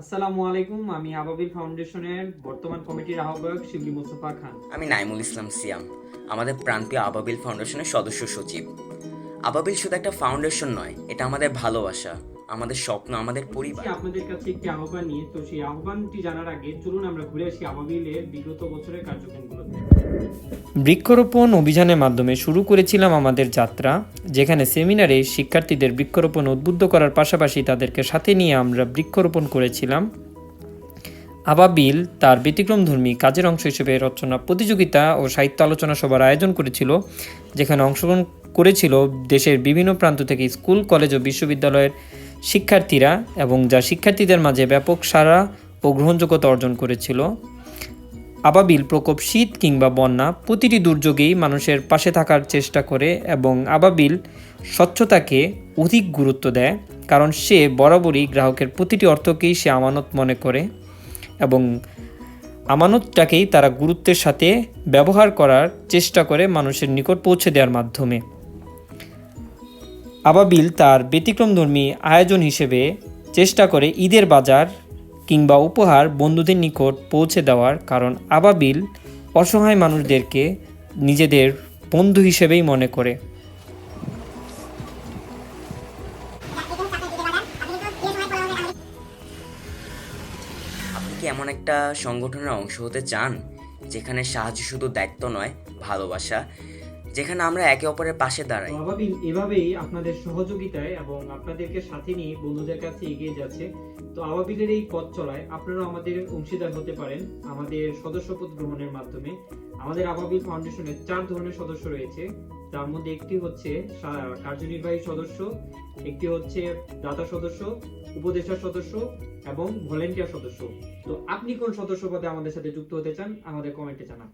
আসসালামু আলাইকুম। আমি আবাবিল ফাউন্ডেশনের বর্তমান কমিটির আহ্বায়ক শিবলি মোস্তফা খান। আমি নাইমুল ইসলাম সিয়াম, আমাদের প্রান্তীয় আবাবিল ফাউন্ডেশনের সদস্য সচিব। আবাবিল শুধু একটা ফাউন্ডেশন নয়, এটা আমাদের ভালোবাসা, আমাদের স্বপ্ন, আমাদের এসেছি পরিবার। আপনাদের কাছে একটি আহ্বান নিয়ে। তো সেই আহ্বানটি জানার আগে চলুন আমরা ঘুরে আসি আবাবিলের বিগত বছরের কার্যক্রমগুলোতে। বৃক্ষরোপণ অভিযানের মাধ্যমে শুরু করেছিলাম আমাদের যাত্রা, যেখানে সেমিনারে শিক্ষার্থীদের বৃক্ষরোপণ উদ্বুদ্ধ করার পাশাপাশি তাদেরকে সাথে নিয়ে আমরা বৃক্ষরোপণ করেছিলাম। আবাবিল তার ব্যতিক্রমধর্মী কাজের অংশ হিসেবে রচনা প্রতিযোগিতা ও সাহিত্য আলোচনা সভার আয়োজন করেছিল, যেখানে অংশগ্রহণ করেছিল দেশের বিভিন্ন প্রান্ত থেকে স্কুল, কলেজ ও বিশ্ববিদ্যালয়ের শিক্ষার্থীরা, এবং যা শিক্ষার্থীদের মাঝে ব্যাপক সাড়া ও গ্রহণযোগ্যতা অর্জন করেছিল। আবাবিল প্রকোপ, শীত কিংবা বন্যা, প্রতিটি দুর্যোগেই মানুষের পাশে থাকার চেষ্টা করে, এবং আবাবিল স্বচ্ছতাকে অধিক গুরুত্ব দেয়, কারণ সে বরাবরই গ্রাহকের প্রতিটি অর্থকেই সে আমানত মনে করে, এবং আমানতটাকেই তারা গুরুত্বের সাথে ব্যবহার করার চেষ্টা করে মানুষের নিকট পৌঁছে দেওয়ার মাধ্যমে। আবাবিল তার ব্যতিক্রমধর্মী আয়োজন হিসেবে চেষ্টা করে ঈদের বাজার কিংবা উপহার বন্ধুদের নিকট পৌঁছে দেওয়ার, কারণ আবাবিল অসহায় মানুষদেরকে নিজেদের বন্ধু হিসেবেই মনে করে। আপনি কি এমন একটা সংগঠনের অংশ হতে চান, যেখানে সাহায্য শুধু দায়িত্ব নয়, ভালোবাসা, যেখানে আমরা একে অপরের পাশে তো দাঁড়াই? আবাবিল এভাবেই আপনাদের সহযোগিতায় এবং আপনাদেরকে সাথে নিয়ে বন্ধুদের কাছে এগিয়ে যাচ্ছে। তো আবাবিলের এই পথ চলায় আপনারাও আমাদের অংশীদার হতে পারেন আমাদের সদস্যপদ গ্রহণের মাধ্যমে। আমাদের আবাবিল ফাউন্ডেশনের 4 ধরনের সদস্য রয়েছে। তার মধ্যে একটি হচ্ছে কার্যনির্বাহী সদস্য, একটি হচ্ছে দাতা সদস্য, উপদেষ্টা সদস্য এবং ভলেন্টিয়ার সদস্য। তো আপনি কোন সদস্য পদে আমাদের সাথে যুক্ত হতে চান আমাদের কমেন্টে জানান।